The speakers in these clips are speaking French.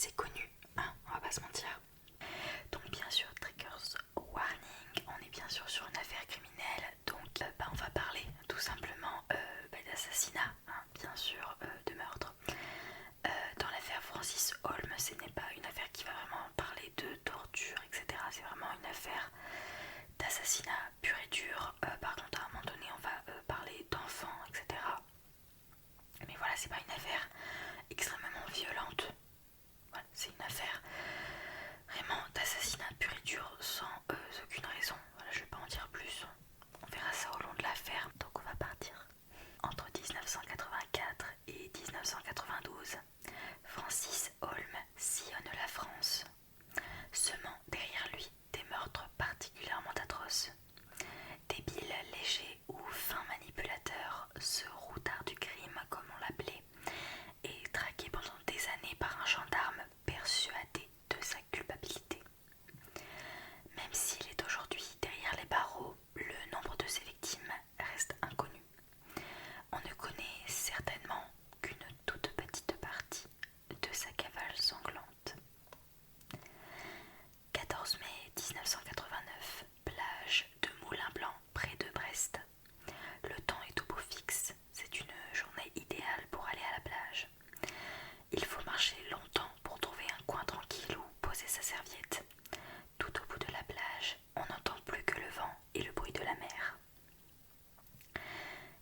assez connu, hein, on va pas se mentir. Donc bien sûr, triggers warning, on est bien sûr sur une affaire criminelle, donc on va parler tout simplement d'assassinat, hein, bien sûr, de meurtre. Dans l'affaire Francis Holm, ce n'est pas une affaire qui va vraiment parler de torture, etc. C'est vraiment une affaire d'assassinat pur et dur. Par contre, à un moment donné, on va parler d'enfants, etc. Mais voilà, c'est pas une affaire extrêmement violente. Voilà, c'est une affaire vraiment d'assassinat pur et dur sans aucune raison. Voilà, je vais pas en dire plus. On verra ça au long de l'affaire. Donc on va partir. Entre 1984 et 1992, Francis Holm sillonne la France, semant derrière lui des meurtres particulièrement atroces. Débile, léger ou fin manipulateur, ce routard du crime, comme on l'appelait, est traqué pendant des années par un gendarme persuadé de sa culpabilité. Même s'il est aujourd'hui derrière les barreaux, le nombre de ses victimes reste inconnu. On ne connaît certainement qu'une toute petite partie de sa cavale sanglante. 14 mai 1989, plage de Moulin-Blanc près de Brest. Le temps est tout beau fixe, c'est une journée idéale pour aller à la plage. Il faut marcher longtemps pour trouver un coin tranquille où poser sa serviette. Tout au bout de la plage, on n'entend plus que le vent et le bruit de la mer.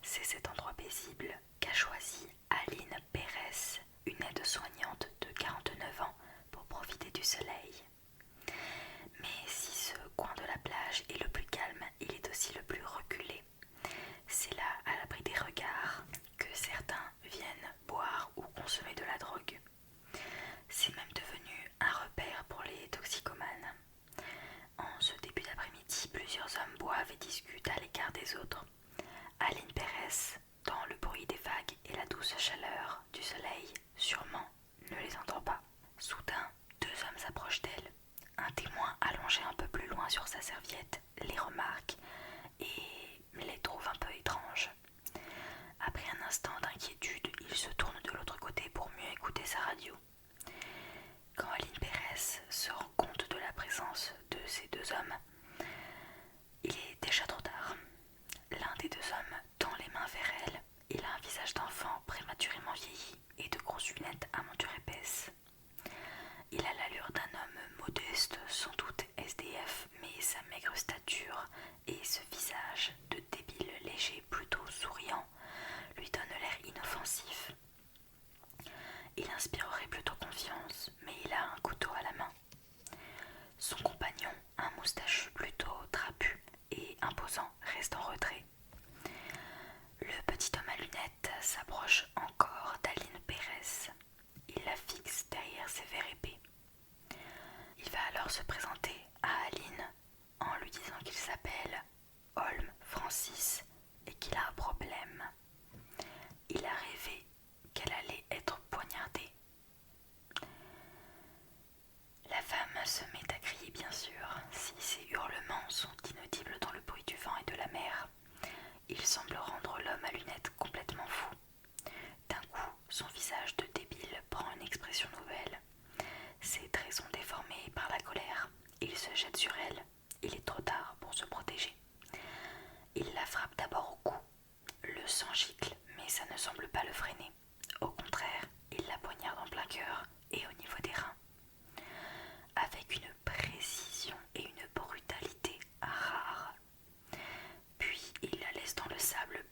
C'est cet endroit paisible qu'a choisi Aline Pérez, une aide-soignante de 49 ans, pour profiter du soleil. Mais si ce coin de la plage est le plus calme, il est aussi le plus reculé. C'est là, à l'abri des regards, que certains viennent boire ou consommer de la drogue. C'est même devenu un repère pour les toxicomanes. En ce début d'après-midi, plusieurs hommes boivent et discutent à l'écart des autres. Aline Pérez, dans le bruit des vagues et la douce chaleur du soleil, sûrement ne les entend pas. Soudain, deux hommes s'approchent d'elle. Un témoin allongé un peu plus loin sur sa serviette les remarque et les trouve un peu étranges. Après un instant d'inquiétude, il se tourne de l'autre côté pour mieux écouter sa radio. Quand Aline Pérez se rend compte de la présence de ces deux hommes, il est déjà trop tard. L'un des deux hommes tend les mains vers elle. Il a un visage d'enfant prématurément vieilli et de grosses lunettes à monture épaisse. Il a l'allure d'un homme modeste, sans doute SDF, mais sa maigre stature et ce visage de débile léger plutôt souriant lui donnent l'air inoffensif. Il inspirerait plutôt confiance, mais il a un couteau à la main. Son compagnon, un moustachu plutôt trapu et imposant, reste en retrait. Le petit homme à lunettes s'approche encore d'Aline Pérez. Il la fixe derrière ses verres épais. Il va alors se présenter à Aline en lui disant qu'il s'appelle Holm Francis et qu'il a un problème. Il a rêvé qu'elle allait être poignardée. La femme se met à crier bien sûr, si ses hurlements sont inaudibles dans le bruit du vent et de la mer. Il semble rendre l'homme à lunettes complètement fou. D'un coup, son visage de débile prend une expression nouvelle. Ses traits sont déformés par la colère. Il se jette sur elle. Il est trop tard pour se protéger. Il la frappe d'abord au cou. Le sang gicle, mais ça ne semble pas le freiner. Au contraire, il la poignarde en plein cœur et au niveau des reins. Avec une précision et une brutalité rares. Puis il la laisse dans le sable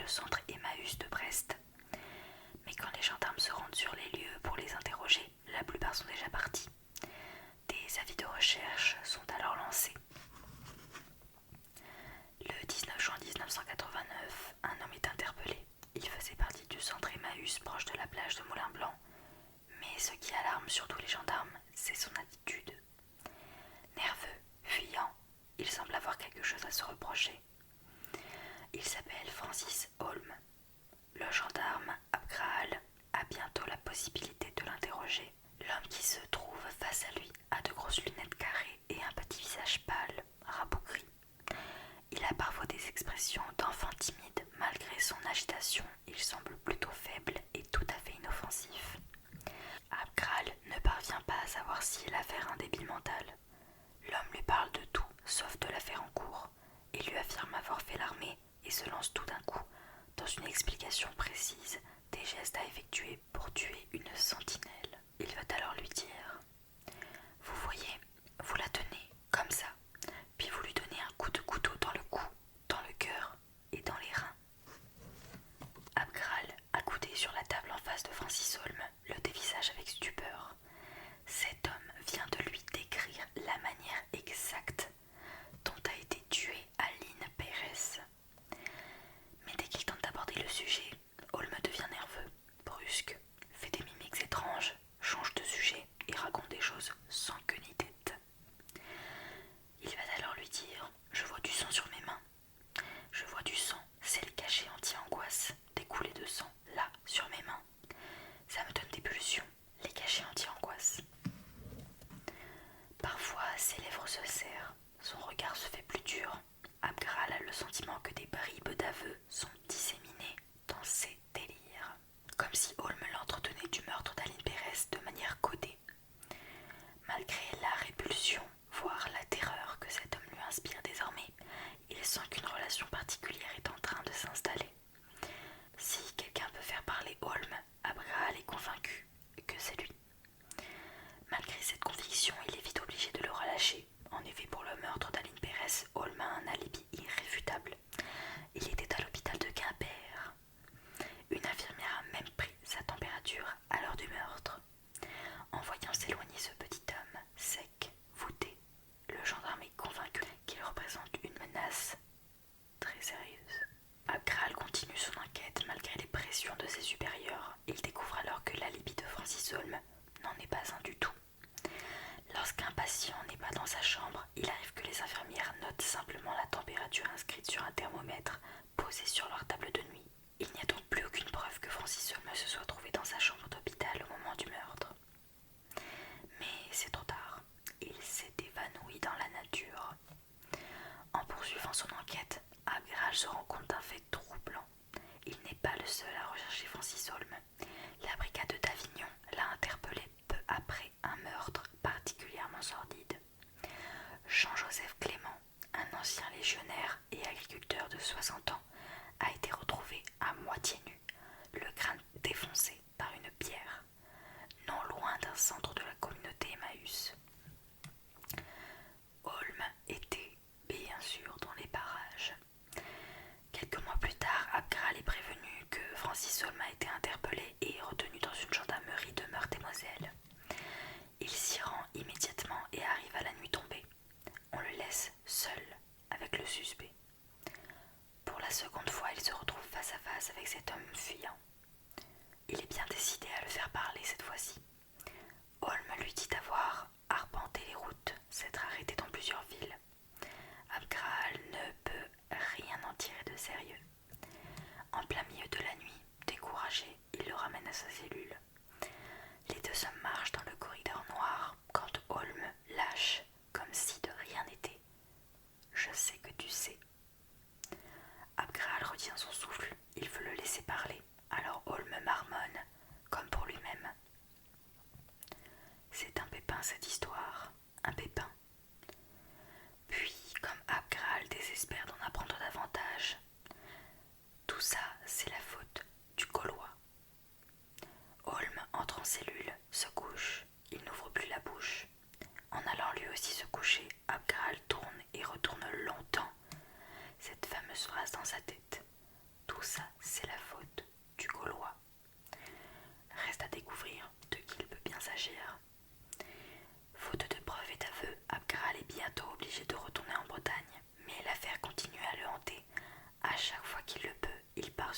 centre Emmaüs de Brest. Mais quand les gendarmes se rendent sur les lieux pour les interroger, la plupart sont déjà partis. Des avis de recherche sont alors lancés. Le 19 juin 1989, un homme est interpellé. Il faisait partie du centre Emmaüs proche de la plage de Moulin-Blanc. Mais ce qui alarme surtout les gendarmes, c'est son attitude. Nerveux, fuyant, il semble avoir quelque chose à se reprocher. Il s'appelle Francis Holm. Le gendarme Abgraal a bientôt la possibilité de l'interroger. L'homme qui se trouve face à lui a de grosses lunettes carrées et un petit visage pâle, rabougri. Il a parfois des expressions d'enfant timide. Malgré son agitation, il semble plutôt faible et tout à fait inoffensif. Abgraal ne parvient pas à savoir s'il a affaire à un débile mental. L'homme lui parle de tout, sauf de l'affaire en cours. Il lui affirme avoir fait l'armée et se lance tout d'un coup dans une explication précise des gestes à effectuer pour tuer une sentinelle. Il veut alors lui dire « Vous voyez, vous la tenez, comme ça, puis vous lui donnez un coup de couteau dans le cou, dans le cœur et dans les reins. » Abgraal, accoudé sur la table en face de Francis Holm, le dévisage avec stupeur. Cet homme vient de lui décrire la manière exacte dont a été tuée Aline Pérez. Mais dès qu'il tente d'aborder le sujet, Holm devient nerveux, brusque, fait des mimiques étranges, change de sujet et raconte des choses sans queue ni tête. Il va alors lui dire « Je vois du sang sur mes mains. Je vois du sang, c'est les cachets anti-angoisse, des coulées de sang, là, sur mes mains. Ça me donne des pulsions, les cachets anti-angoisse. » Parfois, ses lèvres se serrent, son regard se fait plus dur. Abgraal a le sentiment que des bribes d'aveux sont disséminées dans ses délires, comme si Holm l'entretenait du meurtre d'Aline Pérez de manière codée. Malgré la répulsion, voire la terreur que cet homme lui inspire désormais, il sent qu'une relation particulière est en train de s'installer. Si quelqu'un peut faire parler Holm, Abgraal est convaincu que c'est lui. Malgré cette conviction, il est vite obligé de le relâcher. En effet, pour le meurtre d'Aline Pérez, Holm a un alibi irréfutable. Il était à l'hôpital de Quimper. Une infirmière a même pris sa température à l'heure du meurtre. En voyant s'éloigner ce petit homme, sec, voûté, le gendarme est convaincu qu'il représente une menace très sérieuse. Abgraal continue son enquête malgré les pressions de ses supérieurs. Il découvre alors que l'alibi de Francis Holm n'en est pas un du tout. Lorsqu'un patient n'est pas dans sa chambre, il arrive que les infirmières notent simplement la température inscrite sur un thermomètre posé sur leur table de nuit. Il n'y a donc plus aucune preuve que Francis Holm se soit trouvé dans sa chambre d'hôpital au moment du meurtre. Mais c'est trop tard, il s'est évanoui dans la nature. En poursuivant son enquête, Abgraal se rend compte d'un fait troublant. Il n'est pas le seul à rechercher Francis Holm. La brigade d'Avignon l'a interpellé peu après un meurtre particulièrement sordide. Jean-Joseph Clément, un ancien légionnaire et agriculteur de 60 ans, a été retrouvé à moitié nu, le crâne défoncé par une pierre, non loin d'un centre de la communauté Emmaüs. Holm était bien sûr dans les parages. Quelques mois plus tard, Abgraal est prévenu que Francis Holm a été interpellé et retenu dans une gendarmerie de Meurthe-et-Moselle. Il s'y rend immédiatement et arrive à la nuit tombée. On le laisse seul avec le suspect. Pour la seconde fois, il se retrouve face à face avec cet homme fuyant. Il est bien décidé à le faire parler cette fois-ci. Holm lui dit avoir arpenté les routes, s'être arrêté dans plusieurs villes. Abgraal ne peut rien en tirer de sérieux. En plein milieu de la nuit, découragé, il le ramène à sa cellule. Les deux hommes marchent dans le corridor noir quand Holm lâche, comme si de rien n'était. « Je sais que tu sais. » Abgraal retient son souffle, il veut le laisser parler, alors Holm marmonne, comme pour lui-même. C'est un pépin cette histoire, un pépin. Puis, comme Abgraal désespère d'en apprendre davantage, tout ça, c'est la faute du Gaulois. Holm entre en cellule, se couche, il n'ouvre plus la bouche. En allant lui aussi se coucher, Abgraal tourne et retourne longtemps cette fameuse phrase dans sa tête. Tout ça,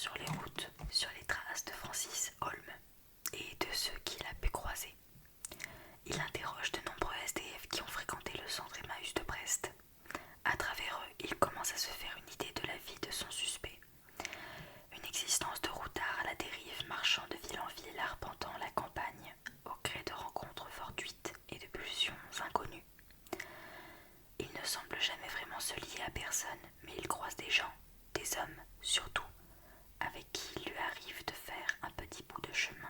sur les routes, sur les traces de Francis Holm et de ceux qu'il a pu croiser. Il interroge de nombreux SDF qui ont fréquenté le centre Emmaüs de Brest. À travers eux, il commence à se faire une idée de la vie de son suspect. Une existence de routard à la dérive, marchant de ville en ville, arpentant la campagne, au gré de rencontres fortuites et de pulsions inconnues. Il ne semble jamais vraiment se lier à personne, mais il croise des gens, des hommes surtout, avec qui il lui arrive de faire un petit bout de chemin.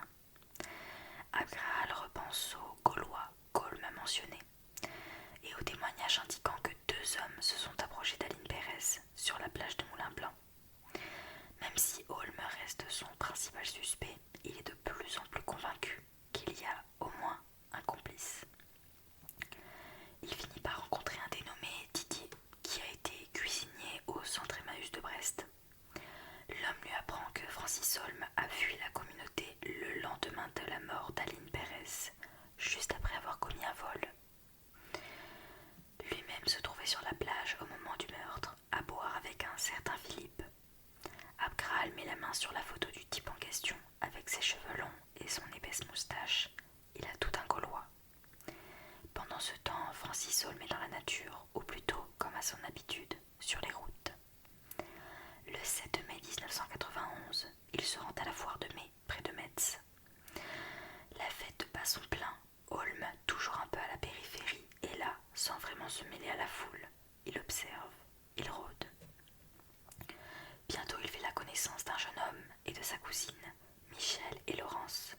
Abgral repense au Gaulois qu'Holm a mentionné et aux témoignages indiquant que 2 hommes se sont approchés d'Aline Pérez sur la plage de Moulin-Blanc. Même si Holm reste son principal suspect, il est de plus en plus convaincu qu'il y a au moins un complice. Il finit par rencontrer un dénommé Didier qui a été cuisinier au centre Emmaüs de Brest. L'homme lui apprend que Francis Holm a fui la communauté le lendemain de la mort d'Aline Pérez, juste après avoir commis un vol. Lui-même se trouvait sur la plage au moment du meurtre, à boire avec un certain Philippe. Abgral met la main sur la photo du type en question, avec ses cheveux longs et son épaisse moustache. Il a tout un Gaulois. Pendant ce temps, Francis Holm est dans la nature, ou plutôt, comme à son habitude, sur les routes. Le 7 mai 1991, il se rend à la foire de mai, près de Metz. La fête bat son plein. Holm, toujours un peu à la périphérie, est là, sans vraiment se mêler à la foule. Il observe, il rôde. Bientôt, il fait la connaissance d'un jeune homme et de sa cousine, Michel et Laurence.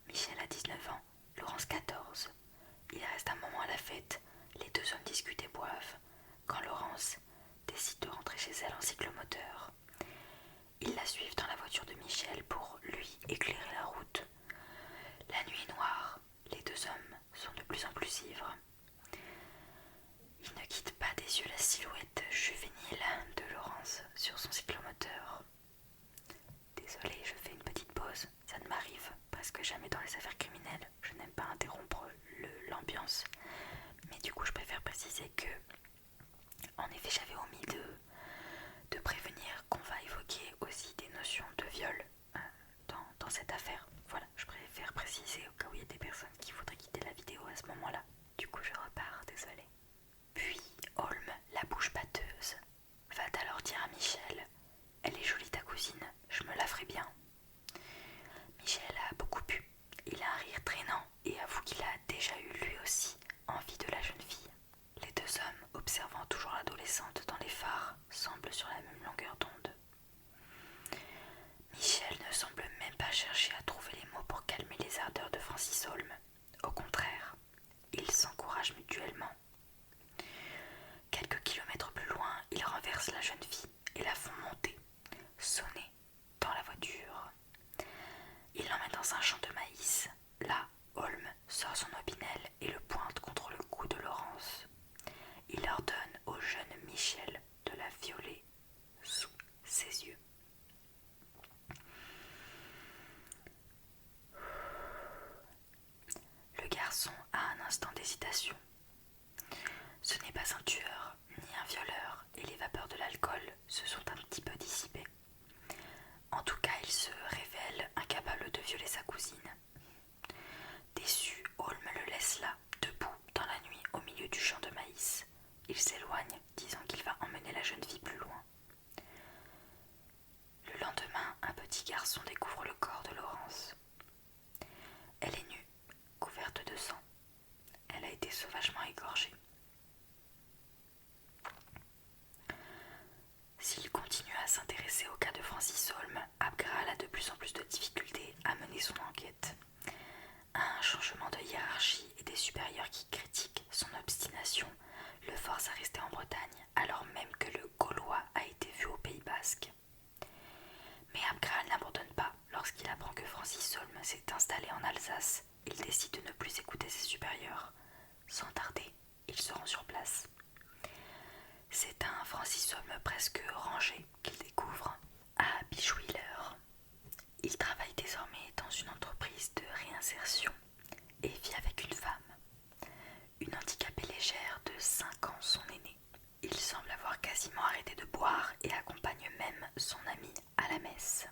Michel a 19 ans, Laurence 14. Il reste un moment à la fête, les 2 hommes discutent et boivent, quand Laurence décide de rentrer chez elle en cyclomoteur. Ils la suivent dans la voiture de Michel pour lui éclairer la route. La nuit est noire, les 2 hommes sont de plus en plus ivres. Ils ne quittent pas des yeux la silhouette juvénile de Laurence sur son cyclomoteur. Désolée, je fais une petite pause, ça ne m'arrive presque jamais dans les affaires criminelles, je n'aime pas interrompre l'ambiance, mais du coup je préfère préciser que, en effet, j'avais omis de prévenir qu'on va évoquer aussi des notions de viol dans cette affaire. Voilà, je préfère préciser au cas où il y a des personnes qui voudraient quitter la vidéo à ce moment-là. Du coup je repars, désolée. Puis Holm, la bouche pâteuse, va alors dire à Michel: elle est jolie ta cousine, je me la ferai bien. Michel a beaucoup bu, il a un rire traînant et avoue qu'il a déjà eu lui aussi envie de la jeune fille. Les 2 hommes, observant toujours l'adolescente dans les phares, semblent sur la même longueur d'onde. Michel ne semble même pas chercher à trouver les mots pour calmer les ardeurs de Francis Holm. Au contraire, ils s'encouragent mutuellement. Quelques kilomètres plus loin, ils renversent la jeune fille et la font monter, sonner, dans la voiture. Ils l'emmènent dans un champ de maïs. Là, Holm sort son opinel et le pointe contre le cou de Laurence. Il ordonne au jeune Michel de la violer sous ses yeux. Le garçon a un instant d'hésitation. Ce n'est pas un tueur ni un violeur et les vapeurs de l'alcool se sont un petit peu dissipées. En tout cas, il se révèle incapable de violer sa cousine. Déçu, Holm le laisse là, debout dans la nuit au milieu du champ de maïs. Il s'éloigne, disant qu'il va emmener la jeune fille plus loin. Le lendemain, un petit garçon découvre le corps de Laurence. Elle est nue, couverte de sang. Elle a été sauvagement égorgée. S'il continue à s'intéresser au cas de Francis Holm, Abgral a de plus en plus de difficultés à mener son enquête. Un changement de hiérarchie et des supérieurs qui critiquent son obstination le force à rester en Bretagne, alors même que le Gaulois a été vu au Pays Basque. Mais Abgral n'abandonne pas. Lorsqu'il apprend que Francis Holm s'est installé en Alsace, il décide de ne plus écouter ses supérieurs. Sans tarder, il se rend sur place. C'est un Francis Holm presque rangé qu'il découvre à Bischwiller. Il travaille désormais dans une entreprise de réinsertion et vit avec une femme, une handicapée légère de 5 ans, son aînée. Il semble avoir quasiment arrêté de boire et accompagne même son ami à la messe.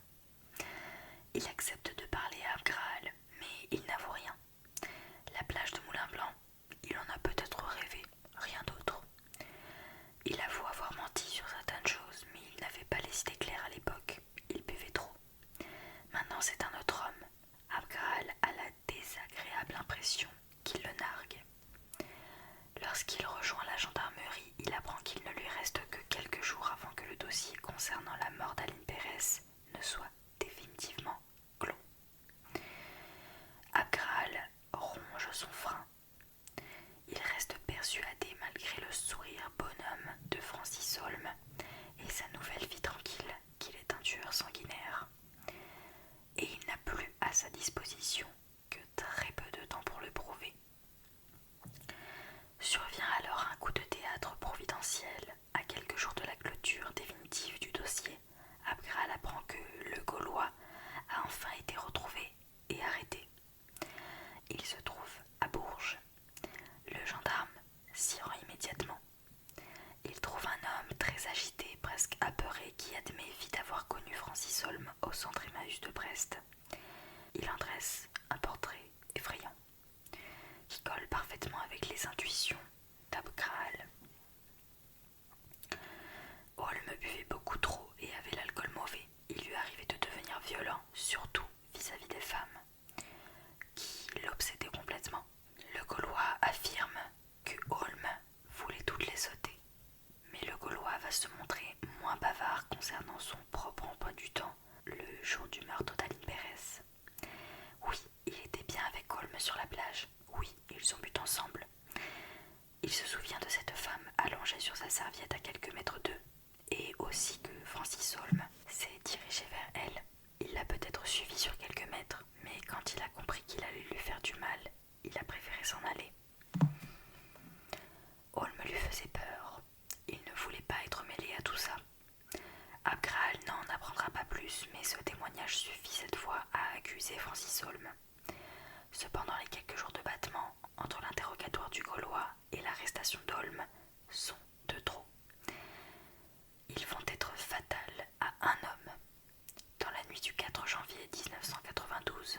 Il accepte de parler à Abgraal, mais il n'avoue rien. La plage de Moulin Blanc, il en a peut-être rêvé, rien d'autre. Il avoue avoir menti sur certaines choses, mais il n'avait pas les idées claires à l'époque. Il buvait trop. Maintenant c'est un autre homme. Abgraal a la désagréable impression qu'il le nargue. Lorsqu'il rejoint la gendarmerie, il apprend qu'il ne lui reste que quelques jours avant que le dossier concernant la mort d'Aline Pérez ne soit définitivement clos. Abgraal ronge son frein. Il reste persuadé, malgré le sourire bonhomme de Francis Holm et sa nouvelle vie tranquille, qu'il est un tueur sanguinaire. Et il n'a plus à sa disposition que très peu de temps pour le prouver. Survient alors un coup de théâtre providentiel. À quelques jours de la clôture définitive du dossier, Abgraal apprend que le Gaulois a enfin été retrouvé et arrêté. Il se trouve à Bourges. Le gendarme s'y rend immédiatement. Il trouve un homme très agité, presque apeuré, qui admet vite avoir connu Francis Holm au centre Emmaüs de Brest. Il en dresse un portrait effrayant, qui colle parfaitement avec les intuitions d'Abgraal. Holm buvait beaucoup trop et avait l'alcool mauvais. Il lui arrivait de devenir violent, surtout vis-à-vis des femmes, qui l'obsédaient complètement. Le Gaulois affirme que Holm voulait toutes les sauter. Mais le Gaulois va se montrer moins bavard concernant son propre emploi du temps le jour du meurtre d'Aline Pérez. Oui, il était bien avec Holm sur la plage. Oui, ils ont bu ensemble. Il se souvient de cette femme allongée sur sa serviette à quelques mètres d'eux, et aussi que Francis Holm s'est dirigé vers elle. Il l'a peut-être suivie sur quelques mètres, mais quand il a compris qu'il allait lui faire du mal, il a préféré s'en aller. Holm lui faisait peur. Il ne voulait pas être mêlé à tout ça. Abgraal n'en apprendra pas plus, mais ce témoignage suffit cette fois à accuser Francis Holm. Cependant, les quelques jours de battement entre l'interrogatoire du Gaulois et l'arrestation d'Holm sont de trop. Ils vont être fatals à un homme. Dans la nuit du 4 janvier 1992,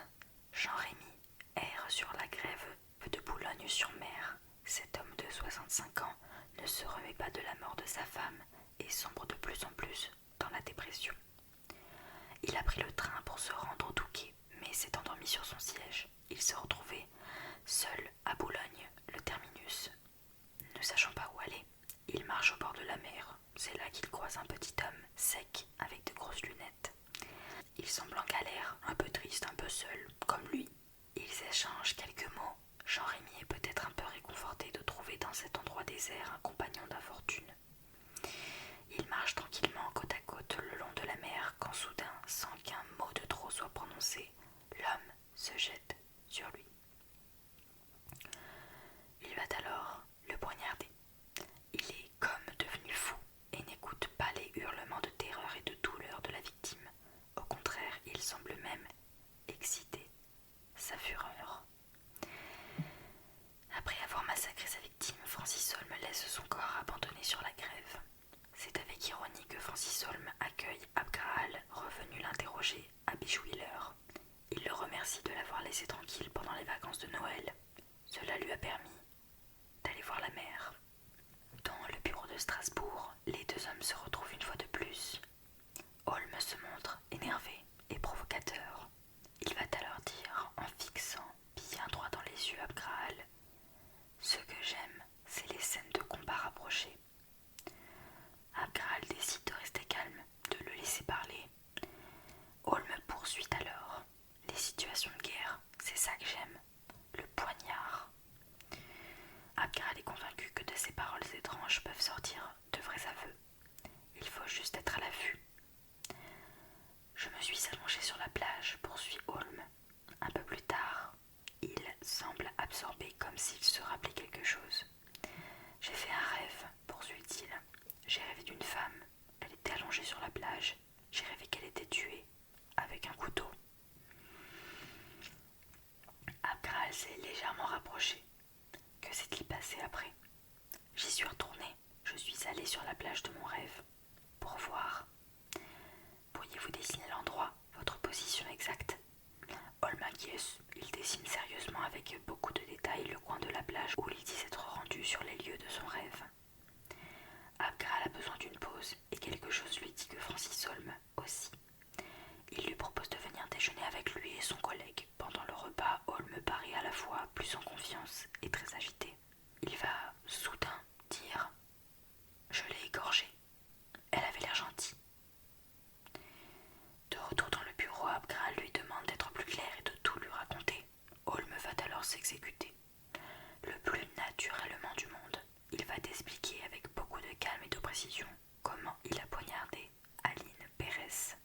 Jean-Rémy erre sur la grève de Boulogne-sur-Mer. Cet homme de 65 ans ne se remet pas de la mort de sa femme et sombre de plus en plus dans la dépression. Il a pris le train pour se rendre au Touquet, mais s'est endormi sur son siège. Il se retrouvait seul à Boulogne, le terminus. Ne sachant pas où aller, il marche au bord de la mer. C'est là qu'il croise un petit homme sec avec de grosses lunettes. Il semble en galère, un peu triste, un peu seul, comme lui. Ils échangent quelques mots. Jean-Rémy est peut-être un peu réconforté de trouver dans cet endroit désert un compagnon d'infortune. Il marche tranquillement côte à côte le long de la mer quand soudain, sans qu'un mot de trop soit prononcé, l'homme se jette sur lui. Il va alors le poignarder. Il est comme devenu fou et n'écoute pas les hurlements de terreur et de douleur de la victime. Au contraire, il semble même exciter sa fureur. Après avoir massacré sa victime, Francis Holm laisse son corps abandonné sur la grève. C'est avec ironie que Francis Holm accueille Abgraal, revenu l'interroger à Bichwiller. Il le remercie de l'avoir laissé tranquille pendant les vacances de Noël. Cela lui a permis d'aller voir la mer. Dans le bureau de Strasbourg, les deux hommes se retrouvent une fois de plus. Holm se montre énervé et provocateur. Il va alors dire, en fixant bien droit dans les yeux Abgraal, « Ce que j'aime, c'est les scènes de combat rapprochées. » Abgraal décide de rester calme, de le laisser parler. Holm poursuit alors, « Les situations de guerre, c'est ça que j'aime, le poignard. » Abgraal est convaincu que de ces paroles étranges peuvent sortir de vrais aveux. Il faut juste être à l'affût. « Je me suis allongé sur la plage, poursuit Holm. Un peu plus tard, il semble absorbé comme s'il se rappelait quelque chose. J'ai fait un rêve, poursuit-il. J'ai rêvé d'une femme. Elle était allongée sur la plage. J'ai rêvé qu'elle était tuée avec un couteau. » Abgraal s'est légèrement rapproché. Que s'est-il passé après? J'y suis retourné. Je suis allé sur la plage de mon rêve pour voir. Pourriez-vous dessiner l'endroit, votre position exacte? s'exécuter. Le plus naturellement du monde, il va t'expliquer avec beaucoup de calme et de précision comment il a poignardé Aline Pérez.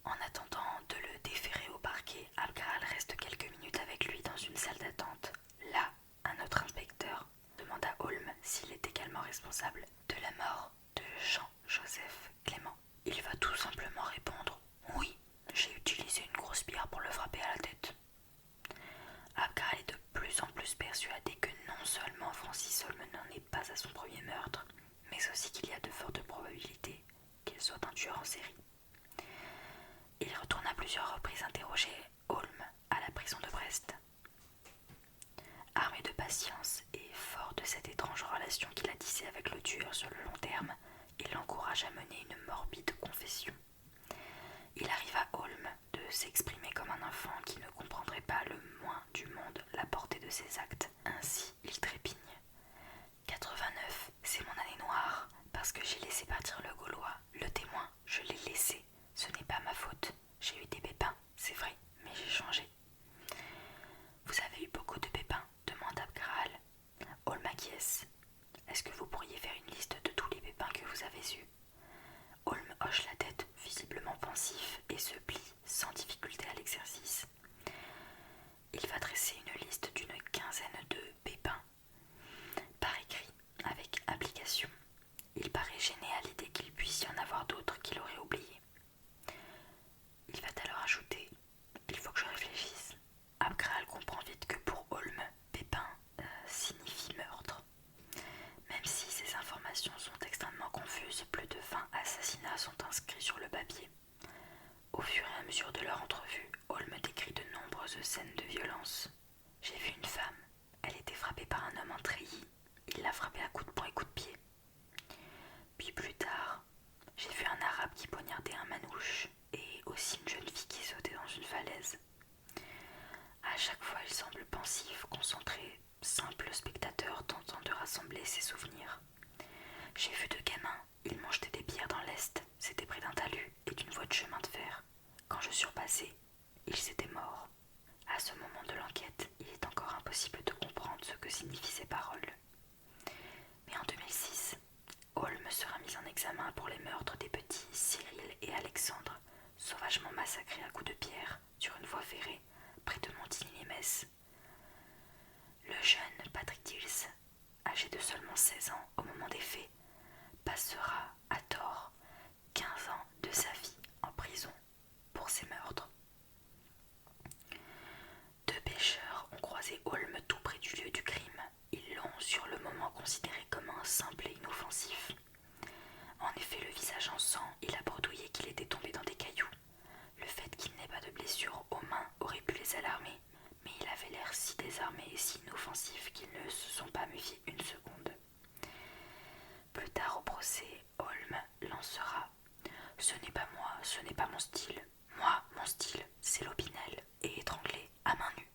En attendant de le déférer au parquet, Abgral reste quelques minutes avec lui dans une salle d'attente. Là, un autre inspecteur demande à Holm s'il est également responsable de la mort de Jean-Joseph Clément. Il va tout simplement répondre « Oui, j'ai utilisé une grosse pierre pour le frapper à la tête ». Abgral est de plus en plus persuadé que non seulement Francis Holm n'en est pas à son premier meurtre, mais aussi qu'il y a de fortes probabilités qu'il soit un tueur en série. Il retourne à plusieurs reprises interroger Holm à la prison de Brest. Armé de patience et fort de cette étrange relation qu'il a tissée avec le tueur sur le long terme, il l'encourage à mener une morbide confession. Il arrive à Holm de s'exprimer comme un enfant qui ne comprendrait pas le moins du monde la portée de ses actes. Ainsi, il trépigne. 89, c'est mon année noire, parce que j'ai laissé partir le Gaulois. Le témoin, je l'ai laissé. Ce n'est pas ma faute. J'ai eu des pépins, c'est vrai, mais j'ai changé. Vous avez eu beaucoup de pépins, demande Abgral. Holm acquiesce. Est-ce que vous pourriez faire une liste de tous les pépins que vous avez eus? Holm hoche la tête, visiblement pensif, et se plie sans difficulté à l'exercice. Il va dresser une liste d'une quinzaine de pépins, par écrit, avec application. Il paraît gêné à l'idée qu'il puisse y en avoir d'autres qu'il aurait oubliés. Il va alors ajouter « Il faut que je réfléchisse ». Abgral comprend vite que pour Holm, pépin signifie meurtre. Même si ces informations sont extrêmement confuses, plus de 20 assassinats sont inscrits sur le papier. Au fur et à mesure de leur entrevue, Holm décrit de nombreuses scènes de violence. J'ai vu une femme, elle était frappée par un homme en treillis. Il l'a frappée à coups de poing et coups de pied. Puis plus tard, j'ai vu un arabe qui poignardait un manouche et aussi une jeune fille qui sautait dans une falaise. À chaque fois, il semble pensif, concentré, simple spectateur tentant de rassembler ses souvenirs. J'ai vu deux gamins, ils m'ont jeté des pierres dans l'est, c'était près d'un talus et d'une voie de chemin de fer. Quand je surpassais, ils étaient morts. À ce moment de l'enquête, il est encore impossible de comprendre ce que signifient ces paroles. Mais en 2006, Holm sera mis en examen pour les meurtres des petits Cyril et Alexandre, sauvagement massacrés à coups de pierre sur une voie ferrée près de Montigny-lès-Metz. Le jeune Patrick Dills, âgé de seulement 16 ans au moment des faits, passera à tort 15 ans de sa vie en prison pour ces meurtres. Deux pêcheurs ont croisé Holm tout près du lieu du crime. Ils l'ont sur le moment considéré comme un simple et inoffensif. En effet, le visage en sang, il a bredouillé qu'il était tombé dans des cailloux. Le fait qu'il n'ait pas de blessure aux mains aurait pu les alarmer, mais il avait l'air si désarmé et si inoffensif qu'ils ne se sont pas méfiés une seconde. Plus tard au procès, Holm lancera « Ce n'est pas moi, ce n'est pas mon style. Moi, mon style, c'est l'opinel et étrangler à main nue. »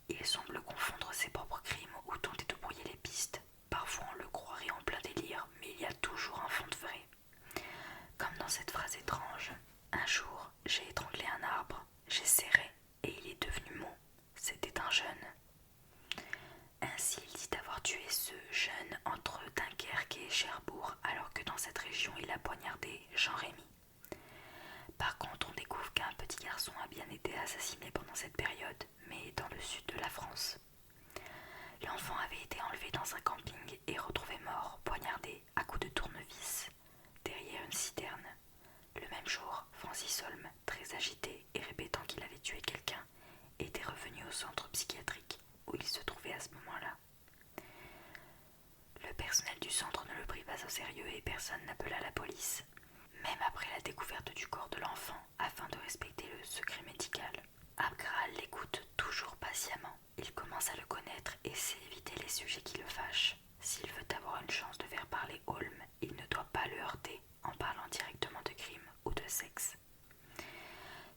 Il semble confondre ses propres crimes ou tenter de brouiller les pistes. Parfois on le croirait en plein délire, mais il y a toujours un fond de vrai. Comme dans cette phrase étrange « Un jour, j'ai étranglé un arbre, j'ai serré et il est devenu mou. C'était un jeune. » Ainsi, il dit avoir tué ce jeune entre Dunkerque et Cherbourg, alors que dans cette région, il a poignardé Jean-Rémy. Par contre, on découvre qu'un petit garçon a bien été assassiné pendant cette période, mais dans le sud de la France. L'enfant avait été enlevé dans un camping et retrouvé mort, poignardé à coups de tournevis, derrière une citerne. Le même jour, Francis Holm, très agité et répétant qu'il avait tué quelqu'un, était revenu au centre psychiatrique où il se trouvait à ce moment-là. Le personnel du centre ne le prit pas au sérieux et personne n'appela la police, même après la découverte du corps de l'enfant, afin de respecter le secret médical. Abgral l'écoute toujours patiemment. Il commence à le connaître et sait éviter les sujets qui le fâchent. S'il veut avoir une chance de faire parler Holm, il ne doit pas le heurter en parlant directement de crime ou de sexe.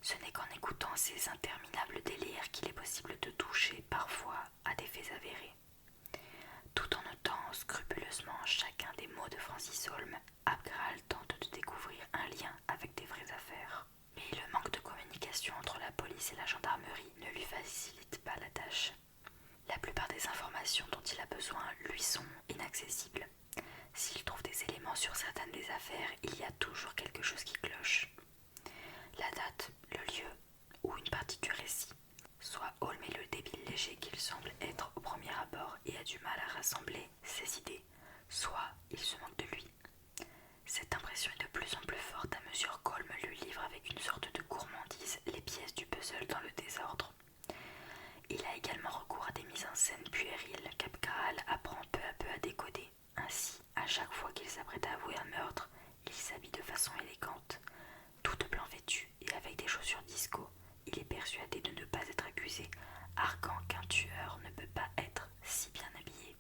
Ce n'est qu'en écoutant ces interminables délires qu'il est possible de toucher parfois à des faits avérés. Tout en notant scrupuleusement chacun des mots de Francis Holm, Abgral tente de découvrir un lien avec des vraies affaires. Mais le manque de communication communication entre la police et la gendarmerie ne lui facilite pas la tâche. La plupart des informations dont il a besoin lui sont inaccessibles. S'il trouve des éléments sur certaines des affaires, il y a toujours quelque chose qui cloche. La date, le lieu ou une partie du récit. Soit Holm est le débile léger qu'il semble être au premier abord et a du mal à rassembler ses idées, soit il se moque de lui. Cette impression est de plus en plus forte à mesure qu'Holm lui livre avec une sorte de gourmandise les pièces du puzzle dans le désordre. Il a également recours à des mises en scène puériles qu'Abgral apprend peu à peu à décoder. Ainsi, à chaque fois qu'il s'apprête à avouer un meurtre, il s'habille de façon élégante. Tout de blanc vêtu et avec des chaussures disco, il est persuadé de ne pas être accusé, arguant qu'un tueur ne peut pas être si bien habillé.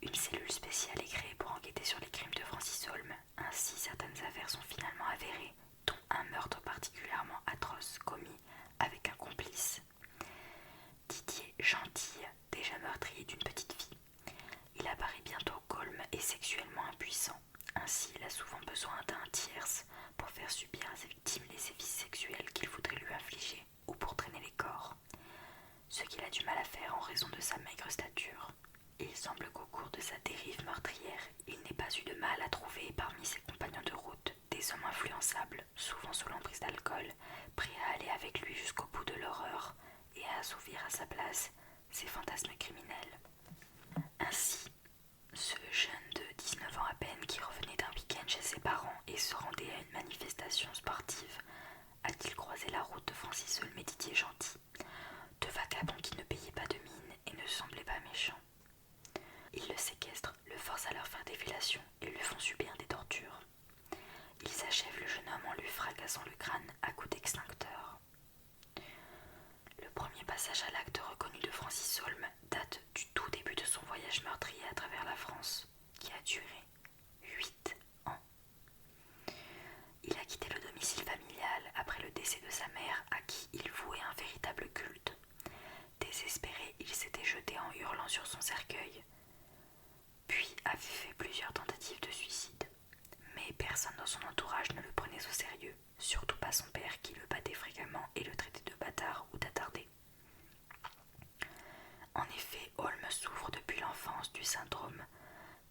Une cellule spéciale est créée pour enquêter sur les crimes de Francis Holm. Ainsi, certaines affaires sont finalement avérées, dont un meurtre particulièrement atroce commis avec un complice. Didier Gentille, déjà meurtrier d'une petite fille. Il apparaît bientôt calme et sexuellement impuissant. Ainsi, il a souvent besoin d'un tierce pour faire subir à ses victimes les sévices sexuels qu'il voudrait lui infliger ou pour traîner les corps. Ce qu'il a du mal à faire en raison de sa maigre stature. Il semble qu'au cours de sa dérive meurtrière, il n'ait pas eu de mal à trouver parmi ses compagnons de route des hommes influençables, souvent sous l'emprise d'alcool, prêts à aller avec lui jusqu'au bout de l'horreur et à assouvir à sa place ses fantasmes criminels. Ainsi, ce jeune de 19 ans à peine qui revenait d'un week-end chez ses parents et se rendait à une manifestation sportive a-t-il croisé la route de Francis Holm et Didier Gentil, deux vagabonds qui ne payaient pas de mine et ne semblaient pas méchants. Ils le séquestrent, le forcent à leur faire des fellations et lui font subir des tortures. Ils achèvent le jeune homme en lui fracassant le crâne à coups d'extincteur. Le premier passage à l'acte reconnu de Francis Holm date du tout début de son voyage meurtrier à travers la France, qui a duré 8 ans. Il a quitté le domicile familial après le décès de sa mère à qui il vouait un véritable culte. Désespéré, il s'était jeté en hurlant sur son cercueil, puis avait fait plusieurs tentatives de suicide. Mais personne dans son entourage ne le prenait au sérieux, surtout pas son père qui le battait fréquemment et le traitait de bâtard ou d'attardé. En effet, Holm souffre depuis l'enfance du syndrome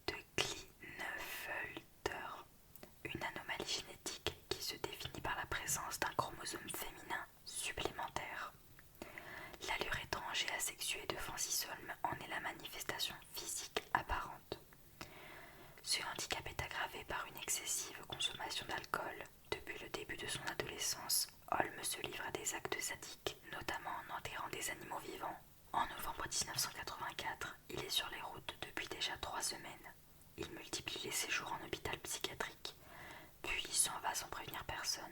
de Klinefelter, une anomalie génétique qui se définit par la présence d'un chromosome féminin supplémentaire. L'allure étrange et asexuée de Francis Holm en est la manifestation physique apparente. Ce handicap est aggravé par une excessive consommation d'alcool. Depuis le début de son adolescence, Holm se livre à des actes sadiques, notamment en enterrant des animaux vivants. En novembre 1984, il est sur les routes depuis déjà 3 semaines. Il multiplie les séjours en hôpital psychiatrique, puis s'en va sans prévenir personne,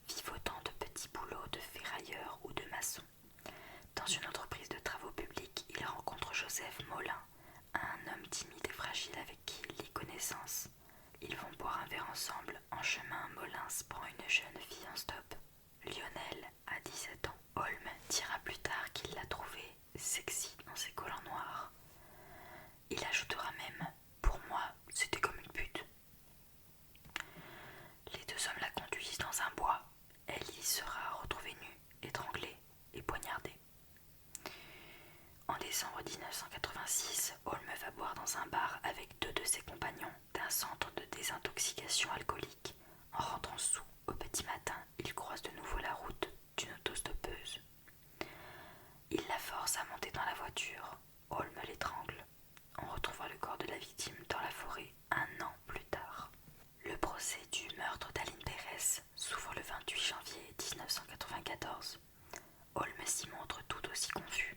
vivotant de petits boulots de ferrailleur ou de maçon. Dans une entreprise de travaux publics, il rencontre Joseph Molin, un homme timide et fragile avec qui il lie connaissance. Ils vont boire un verre ensemble. En chemin, Molins prend une jeune fille en stop. Lionel a 17 ans. Holm dira plus tard qu'il l'a trouvée sexy dans ses collants noirs. Il ajoutera même « Pour moi, c'était comme une pute ». Les deux hommes la conduisent dans un bois. Elle y sera retrouvée nue, étranglée et poignardée. En décembre 1986, Holm va boire dans un bar avec 2 de ses compagnons d'un centre de désintoxication alcoolique. En rentrant sous au petit matin, il croise de nouveau la route d'une autostoppeuse. Il la force à monter dans la voiture. Holm l'étrangle. On retrouvera le corps de la victime dans la forêt 1 an plus tard. Le procès du meurtre d'Aline Pérez s'ouvre le 28 janvier 1994. Holm s'y montre tout aussi confus,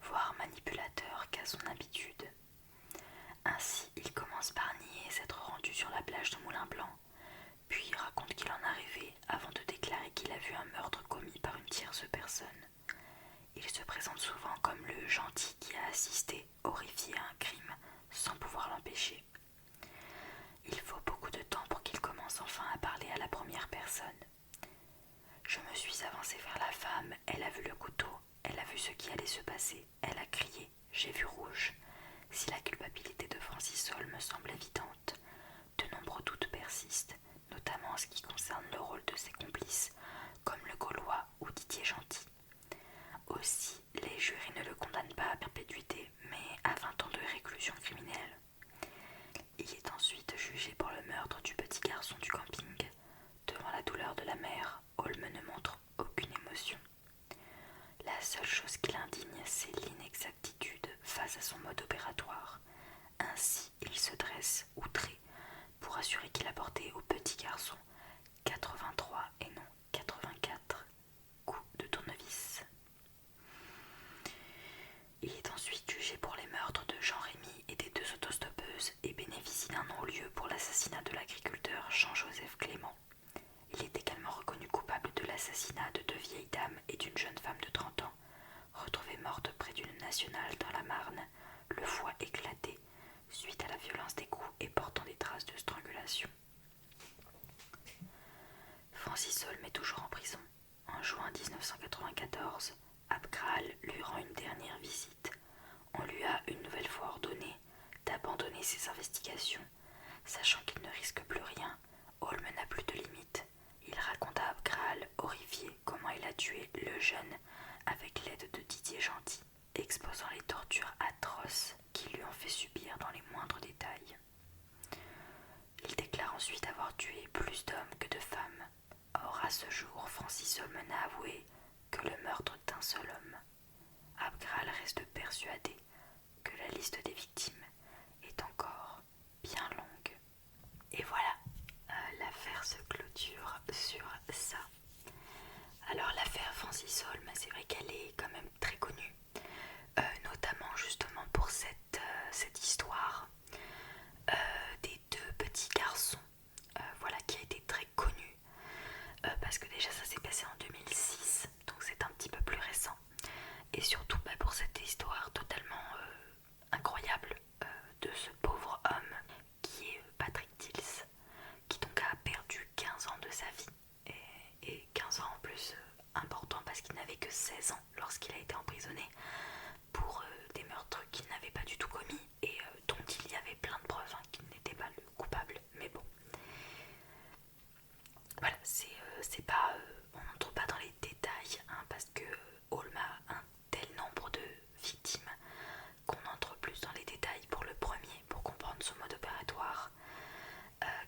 voire manipulateur qu'à son habitude. Ainsi, il commence par nier s'être rendu sur la plage de Moulin Blanc, puis raconte qu'il en a rêvé avant de déclarer qu'il a vu un meurtre commis par une tierce personne. Il se présente souvent comme le gentil qui a assisté, horrifié à un crime, sans pouvoir l'empêcher. Il faut beaucoup de temps pour qu'il commence enfin à parler à la première personne. Je me suis avancée vers la femme, elle a vu le couteau, elle a vu ce qui allait se passer, elle a crié, j'ai vu rouge. Si la culpabilité de Francis Holm semble évidente, de nombreux doutes persistent, notamment en ce qui concerne le rôle de ses complices, comme le Gaulois ou Didier Gentil. Aussi, les jurés ne le condamnent pas à perpétuité, mais à 20 ans de réclusion criminelle. Il est ensuite jugé pour le meurtre du petit garçon du camping. Devant la douleur de la mère, Holm ne montre aucune émotion. La seule chose qui l'indigne, c'est l'inexactitude face à son mode opératoire. Ainsi, il se dresse, outré, pour assurer qu'il a porté au petit garçon 83 et non 84 coups de tournevis. Il est ensuite jugé pour les meurtres de Jean-Rémy et des 2 autostoppeuses et bénéficie d'un non-lieu pour l'assassinat de l'agriculteur Jean-Joseph Clément. Il est également reconnu coupable de l'assassinat de 2 vieilles dames et d'une jeune femme de 30 ans, retrouvée morte près d'une nationale dans la Marne, le foie éclaté, suite à la violence des coups et portant des traces de strangulation. Francis Holm est toujours en prison. En juin 1994, Abgral lui rend une dernière visite. On lui a une nouvelle fois ordonné d'abandonner ses investigations. Sachant qu'il ne risque plus rien, Holm n'a plus de limite. Il raconte à Abgral, horrifié, comment il a tué le jeune avec l'aide de Didier Gentil, exposant les tortures atroces qui lui ont fait subir dans les moindres détails. Il déclare ensuite avoir tué plus d'hommes que de femmes. Or, à ce jour, Francis Holm n'a avoué que le meurtre d'un seul homme. Abgral reste persuadé que la liste des victimes est encore bien longue. Et voilà, l'affaire se clôture sur ça. Alors l'affaire Francis Holm, c'est vrai qu'elle est quand même très connue, notamment justement pour cette histoire des 2 petits garçons, voilà, qui a été très connue, parce que déjà ça s'est passé en 2006, donc c'est un petit peu plus récent, et surtout pour cette histoire totalement incroyable de ce pauvre homme qui est Patrick Tills, qui donc a perdu 15 ans de sa vie, et 15 ans en plus important parce qu'il n'avait que 16 ans lorsqu'il a été emprisonné pour des meurtres qu'il n'avait pas du tout commis et dont il y avait plein de preuves qu'il n'était pas le coupable, mais bon, voilà, c'est pas, on n'entre pas dans les détails, parce que Holm a un tel nombre de victimes qu'on entre plus dans les détails pour le premier, pour comprendre son mode opératoire,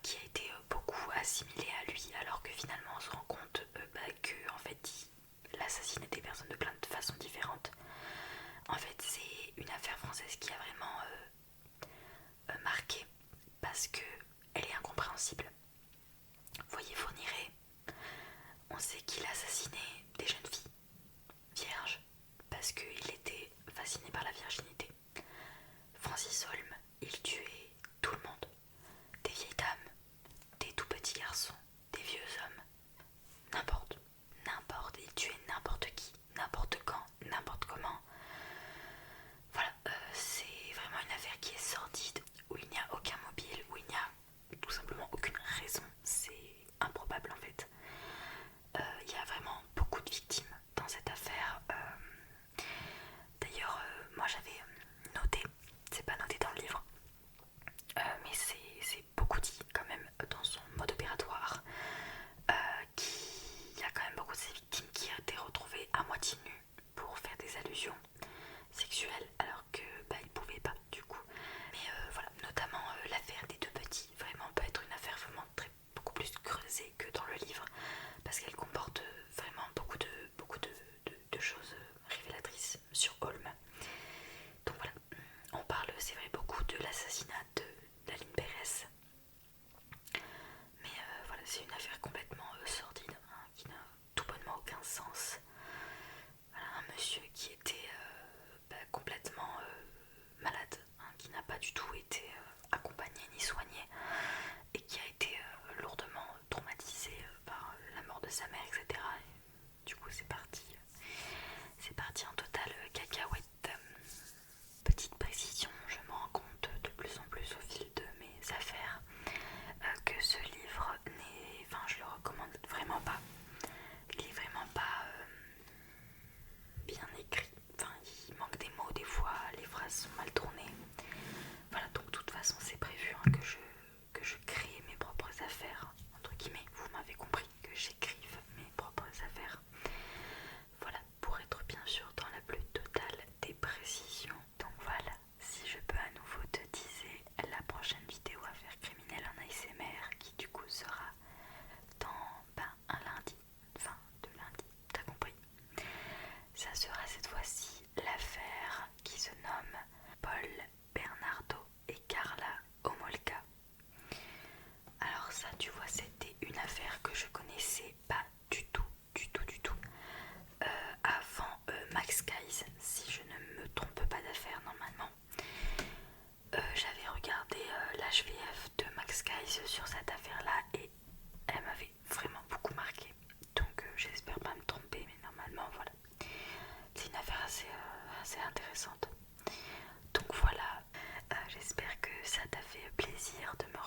qui a été beaucoup assimilé à lui, alors que finalement on se rend compte que en fait il assassinait des personnes de plein de façons différentes. En fait, c'est une affaire française qui a vraiment marqué, parce que elle est incompréhensible. Voyez Fourniret, on sait qu'il a assassiné des jeunes filles vierges parce qu'il était fasciné par la virginité. Francis Holm, il tuait tout le monde, des vieilles dames, des tout petits garçons, des vieux hommes, n'importe, il tuait n'importe qui, n'importe quand, n'importe comment. Voilà, c'est vraiment une affaire qui est sordide, où il n'y a aucun mobile, où il n'y a tout simplement aucune raison, c'est improbable en fait. Il y a vraiment beaucoup de victimes dans cette affaire. D'ailleurs, moi j'avais noté, c'est pas noté dans le livre, mais c'est beaucoup dit quand même dans son mode opératoire, qu'il y a quand même beaucoup de ces victimes qui ont été retrouvées à moitié nues pour faire des allusions sexuelles alors que ils pouvaient pas du coup. Mais voilà, notamment l'affaire des 2 petits vraiment peut être une affaire vraiment beaucoup plus creusée que dans le livre, parce qu'elle comporte vraiment beaucoup de choses révélatrices sur Holm. Donc voilà, on parle, c'est vrai, beaucoup de l'assassinat d'Aline Pérez, mais voilà, c'est une affaire complètement sordide, qui n'a tout bonnement aucun sens. Voilà, un monsieur qui était complètement malade, qui n'a pas du tout été accompagné ni soigné, et qui a été lourdement traumatisé par la mort de sa mère, etc. Dark Skies sur cette affaire-là et elle m'avait vraiment beaucoup marqué. Donc j'espère pas me tromper, mais normalement voilà. C'est une affaire assez intéressante. Donc voilà, j'espère que ça t'a fait plaisir de me